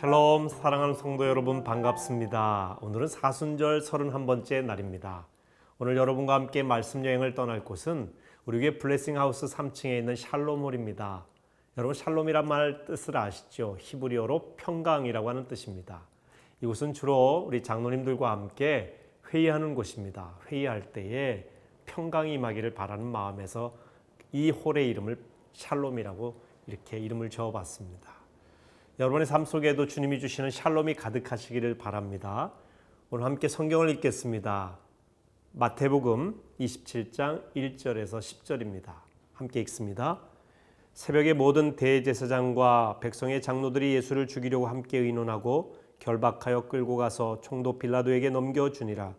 샬롬, 사랑하는 성도 여러분 반갑습니다. 오늘은 사순절 31번째 날입니다. 오늘 여러분과 함께 말씀 여행을 떠날 곳은 우리 교회 블레싱 하우스 3층에 있는 샬롬홀입니다. 여러분, 샬롬이란 말 뜻을 아시죠? 히브리어로 평강이라고 하는 뜻입니다. 이곳은 주로 우리 장로님들과 함께 회의하는 곳입니다. 회의할 때에 평강이 임하기를 바라는 마음에서 이 홀의 이름을 샬롬이라고 이렇게 이름을 지어봤습니다. 여러분의 삶 속에도 주님이 주시는 샬롬이 가득하시기를 바랍니다. 오늘 함께 성경을 읽겠습니다. 마태복음 27장 1절에서 10절입니다. 함께 읽습니다. 새벽에 모든 대제사장과 백성의 장로들이 예수를 죽이려고 함께 의논하고 결박하여 끌고 가서 총독 빌라도에게 넘겨주니라.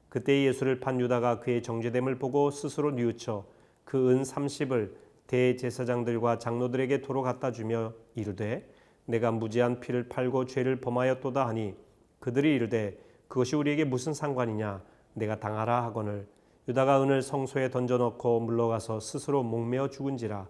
그때 예수를 판 유다가 그의 정죄됨을 보고 스스로 뉘우쳐 그 은 30을 대제사장들과 장로들에게 도로 갖다 주며 이르되 내가 무지한 피를 팔고 죄를 범하였도다 하니 그들이 이르되 그것이 우리에게 무슨 상관이냐 내가 당하라 하거늘 유다가 은을 성소에 던져넣고 물러가서 스스로 목매어 죽은지라.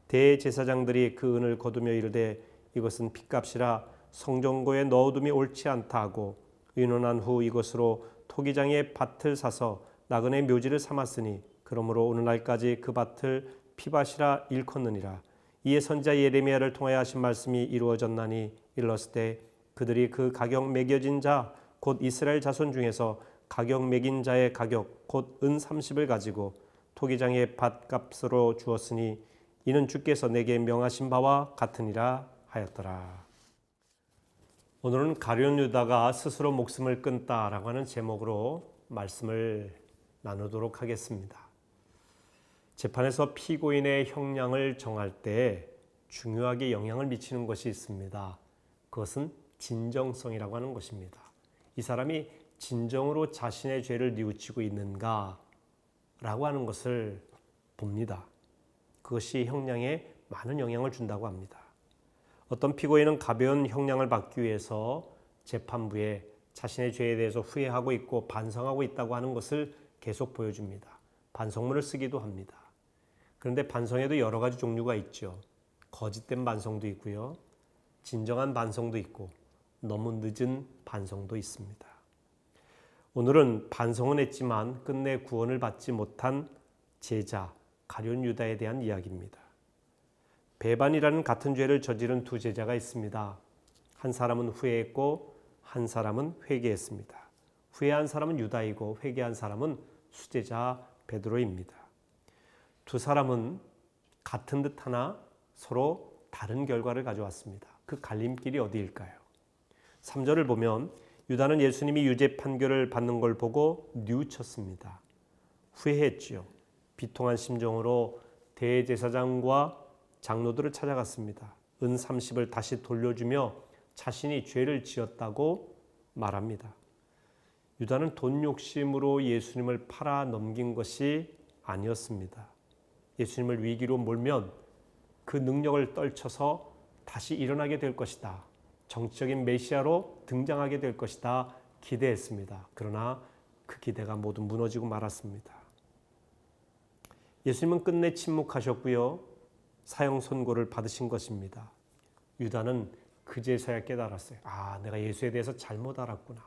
대제사장들이 그 은을 거두며 이르되 이것은 핏값이라 성전고에 넣어둠이 옳지 않다 하고 의논한 후 이것으로 토기장의 밭을 사서 나그네 묘지를 삼았으니 그러므로 오늘날까지 그 밭을 피밭이라 일컫느니라. 이에 선지자 예레미야를 통하여 하신 말씀이 이루어졌나니 일렀을 때 그들이 그 가격 매겨진 자 곧 이스라엘 자손 중에서 가격 매긴 자의 가격 곧 은 30을 가지고 토기장의 밭값으로 주었으니 이는 주께서 내게 명하신 바와 같으니라 하였더라. 오늘은 가룟 유다가 스스로 목숨을 끊다라고 하는 제목으로 말씀을 나누도록 하겠습니다. 재판에서 피고인의 형량을 정할 때 중요하게 영향을 미치는 것이 있습니다. 그것은 진정성이라고 하는 것입니다. 이 사람이 진정으로 자신의 죄를 뉘우치고 있는가 라고 하는 것을 봅니다. 그것이 형량에 많은 영향을 준다고 합니다. 어떤 피고인은 가벼운 형량을 받기 위해서 재판부에 자신의 죄에 대해서 후회하고 있고 반성하고 있다고 하는 것을 계속 보여줍니다. 반성문을 쓰기도 합니다. 그런데 반성에도 여러 가지 종류가 있죠. 거짓된 반성도 있고요. 진정한 반성도 있고 너무 늦은 반성도 있습니다. 오늘은 반성은 했지만 끝내 구원을 받지 못한 제자 가룟 유다에 대한 이야기입니다. 배반이라는 같은 죄를 저지른 두 제자가 있습니다. 한 사람은 후회했고 한 사람은 회개했습니다. 후회한 사람은 유다이고 회개한 사람은 수제자 베드로입니다. 두 사람은 같은 듯 하나 서로 다른 결과를 가져왔습니다. 그 갈림길이 어디일까요? 3절을 보면 유다는 예수님이 유죄 판결을 받는 걸 보고 뉘우쳤습니다. 후회했지요. 비통한 심정으로 대제사장과 장로들을 찾아갔습니다. 은 30을 다시 돌려주며 자신이 죄를 지었다고 말합니다. 유다는 돈 욕심으로 예수님을 팔아 넘긴 것이 아니었습니다. 예수님을 위기로 몰면 그 능력을 떨쳐서 다시 일어나게 될 것이다. 정치적인 메시아로 등장하게 될 것이다. 기대했습니다. 그러나 그 기대가 모두 무너지고 말았습니다. 예수님은 끝내 침묵하셨고요. 사형 선고를 받으신 것입니다. 유다는 그제서야 깨달았어요. 내가 예수에 대해서 잘못 알았구나.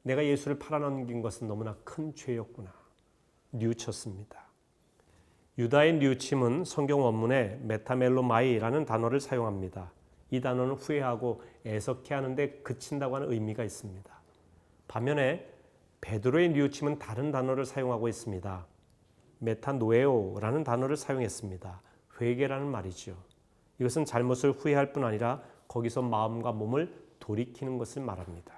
내가 예수를 팔아넘긴 것은 너무나 큰 죄였구나. 뉘우쳤습니다. 유다의 뉘우침은 성경 원문에 메타멜로마이라는 단어를 사용합니다. 이 단어는 후회하고 애석해 하는데 그친다고 하는 의미가 있습니다. 반면에 베드로의 뉘우침은 다른 단어를 사용하고 있습니다. 메타노에오라는 단어를 사용했습니다. 회개라는 말이죠. 이것은 잘못을 후회할 뿐 아니라 거기서 마음과 몸을 돌이키는 것을 말합니다.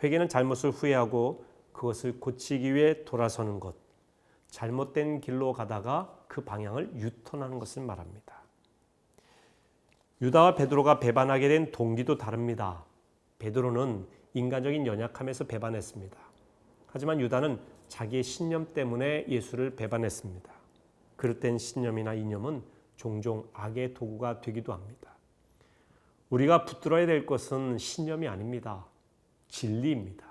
회개는 잘못을 후회하고 그것을 고치기 위해 돌아서는 것, 잘못된 길로 가다가 그 방향을 유턴하는 것을 말합니다. 유다와 베드로가 배반하게 된 동기도 다릅니다. 베드로는 인간적인 연약함에서 배반했습니다. 하지만 유다는 자기의 신념 때문에 예수를 배반했습니다. 그릇된 신념이나 이념은 종종 악의 도구가 되기도 합니다. 우리가 붙들어야 될 것은 신념이 아닙니다. 진리입니다.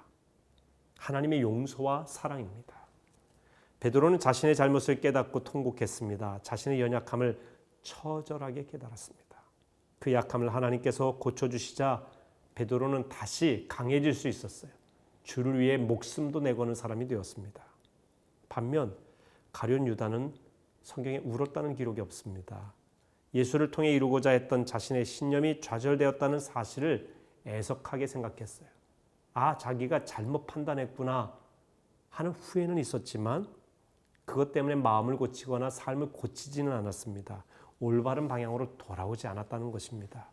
하나님의 용서와 사랑입니다. 베드로는 자신의 잘못을 깨닫고 통곡했습니다. 자신의 연약함을 처절하게 깨달았습니다. 그 약함을 하나님께서 고쳐주시자 베드로는 다시 강해질 수 있었어요. 주를 위해 목숨도 내거는 사람이 되었습니다. 반면 가룟 유다는 성경에 울었다는 기록이 없습니다. 예수를 통해 이루고자 했던 자신의 신념이 좌절되었다는 사실을 애석하게 생각했어요. 자기가 잘못 판단했구나 하는 후회는 있었지만 그것 때문에 마음을 고치거나 삶을 고치지는 않았습니다. 올바른 방향으로 돌아오지 않았다는 것입니다.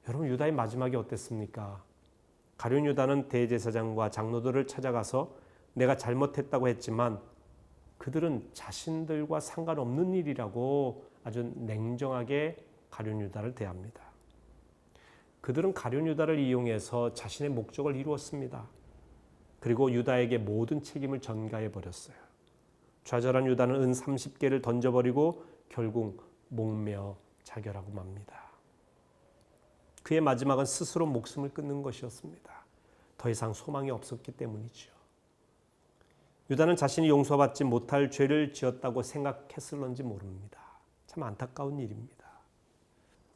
여러분, 유다의 마지막이 어땠습니까? 가룟 유다는 대제사장과 장로들을 찾아가서 내가 잘못했다고 했지만 그들은 자신들과 상관없는 일이라고 아주 냉정하게 가룟 유다를 대합니다. 그들은 가룟 유다를 이용해서 자신의 목적을 이루었습니다. 그리고 유다에게 모든 책임을 전가해 버렸어요. 좌절한 유다는 은 30개를 던져버리고 결국 목매어 자결하고 맙니다. 그의 마지막은 스스로 목숨을 끊는 것이었습니다. 더 이상 소망이 없었기 때문이죠. 유다는 자신이 용서받지 못할 죄를 지었다고 생각했을런지 모릅니다. 참 안타까운 일입니다.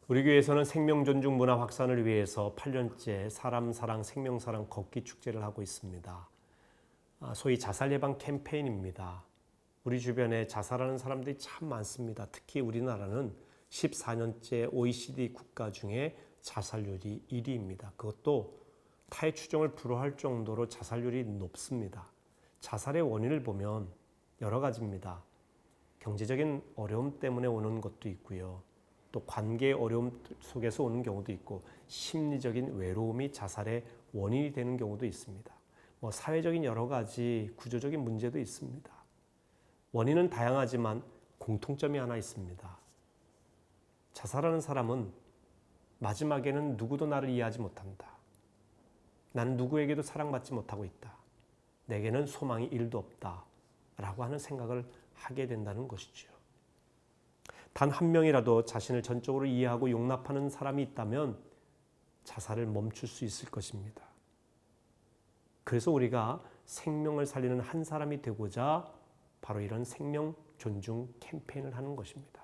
우리 교회에서는 생명 존중 문화 확산을 위해서 8년째 사람 사랑 생명 사랑 걷기 축제를 하고 있습니다. 소위 자살 예방 캠페인입니다. 우리 주변에 자살하는 사람들이 참 많습니다. 특히 우리나라는 14년째 OECD 국가 중에 자살률이 1위입니다. 그것도 타의 추종을 불허할 정도로 자살률이 높습니다. 자살의 원인을 보면 여러 가지입니다. 경제적인 어려움 때문에 오는 것도 있고요. 또 관계의 어려움 속에서 오는 경우도 있고 심리적인 외로움이 자살의 원인이 되는 경우도 있습니다. 사회적인 여러 가지 구조적인 문제도 있습니다. 원인은 다양하지만 공통점이 하나 있습니다. 자살하는 사람은 마지막에는 누구도 나를 이해하지 못한다. 나는 누구에게도 사랑받지 못하고 있다. 내게는 소망이 1도 없다. 라고 하는 생각을 하게 된다는 것이죠. 단 한 명이라도 자신을 전적으로 이해하고 용납하는 사람이 있다면 자살을 멈출 수 있을 것입니다. 그래서 우리가 생명을 살리는 한 사람이 되고자 바로 이런 생명 존중 캠페인을 하는 것입니다.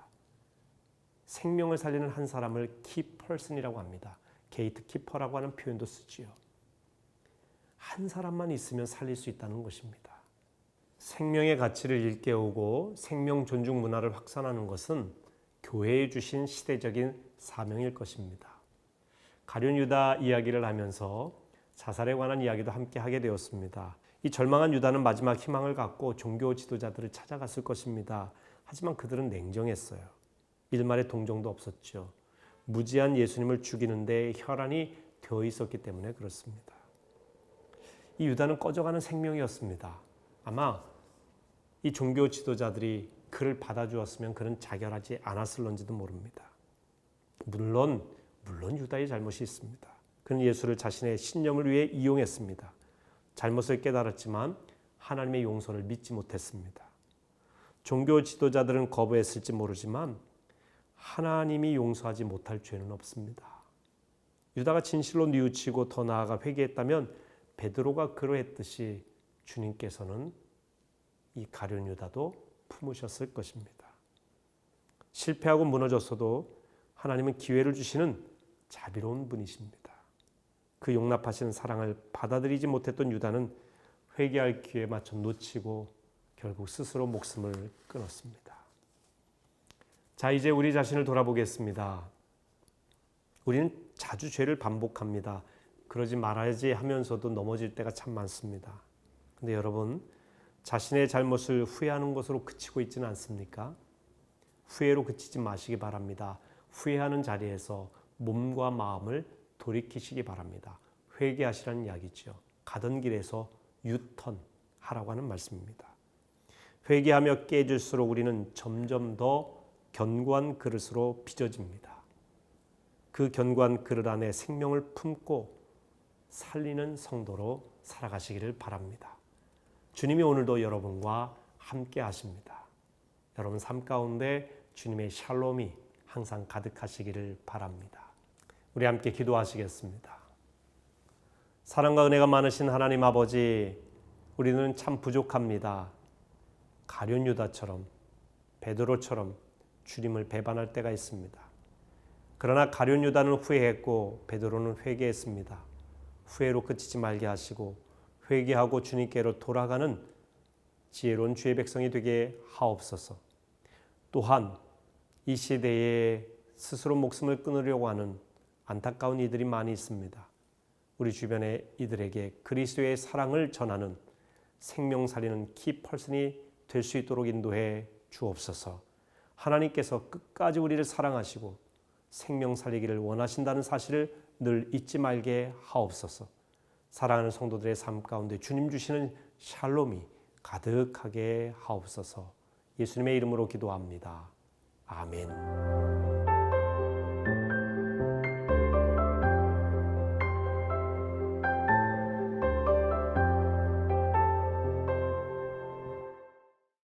생명을 살리는 한 사람을 키퍼슨이라고 합니다. 게이트키퍼라고 하는 표현도 쓰지요. 한 사람만 있으면 살릴 수 있다는 것입니다. 생명의 가치를 일깨우고 생명 존중 문화를 확산하는 것은 교회에 주신 시대적인 사명일 것입니다. 가룟 유다 이야기를 하면서 자살에 관한 이야기도 함께 하게 되었습니다. 이 절망한 유다는 마지막 희망을 갖고 종교 지도자들을 찾아갔을 것입니다. 하지만 그들은 냉정했어요. 일말의 동정도 없었죠. 무지한 예수님을 죽이는데 혈안이 되어 있었기 때문에 그렇습니다. 이 유다는 꺼져가는 생명이었습니다. 아마 이 종교 지도자들이 그를 받아주었으면 그는 자결하지 않았을런지도 모릅니다. 물론 유다의 잘못이 있습니다. 그는 예수를 자신의 신념을 위해 이용했습니다. 잘못을 깨달았지만 하나님의 용서를 믿지 못했습니다. 종교 지도자들은 거부했을지 모르지만 하나님이 용서하지 못할 죄는 없습니다. 유다가 진실로 뉘우치고 더 나아가 회개했다면 베드로가 그러했듯이 주님께서는 이 가룟 유다도 품으셨을 것입니다. 실패하고 무너졌어도 하나님은 기회를 주시는 자비로운 분이십니다. 그 용납하시는 사랑을 받아들이지 못했던 유다는 회개할 기회마저 놓치고 결국 스스로 목숨을 끊었습니다. 자, 이제 우리 자신을 돌아보겠습니다. 우리는 자주 죄를 반복합니다. 그러지 말아야지 하면서도 넘어질 때가 참 많습니다. 근데 여러분, 자신의 잘못을 후회하는 것으로 그치고 있지는 않습니까? 후회로 그치지 마시기 바랍니다. 후회하는 자리에서 몸과 마음을 돌이키시기 바랍니다. 회개하시라는 이야기죠. 가던 길에서 유턴하라고 하는 말씀입니다. 회개하며 깨질수록 우리는 점점 더 견고한 그릇으로 빚어집니다. 그 견고한 그릇 안에 생명을 품고 살리는 성도로 살아가시기를 바랍니다. 주님이 오늘도 여러분과 함께 하십니다. 여러분 삶 가운데 주님의 샬롬이 항상 가득하시기를 바랍니다. 우리 함께 기도하시겠습니다. 사랑과 은혜가 많으신 하나님 아버지, 우리는 참 부족합니다. 가룟 유다처럼 베드로처럼 주님을 배반할 때가 있습니다. 그러나 가룟 유다는 후회했고 베드로는 회개했습니다. 후회로 그치지 말게 하시고 회개하고 주님께로 돌아가는 지혜로운 주의 백성이 되게 하옵소서. 또한 이 시대에 스스로 목숨을 끊으려고 하는 안타까운 이들이 많이 있습니다. 우리 주변의 이들에게 그리스도의 사랑을 전하는 생명 살리는 키퍼슨이 될 수 있도록 인도해 주옵소서. 하나님께서 끝까지 우리를 사랑하시고 생명 살리기를 원하신다는 사실을 늘 잊지 말게 하옵소서. 사랑하는 성도들의 삶 가운데 주님 주시는 샬롬이 가득하게 하옵소서. 예수님의 이름으로 기도합니다. 아멘.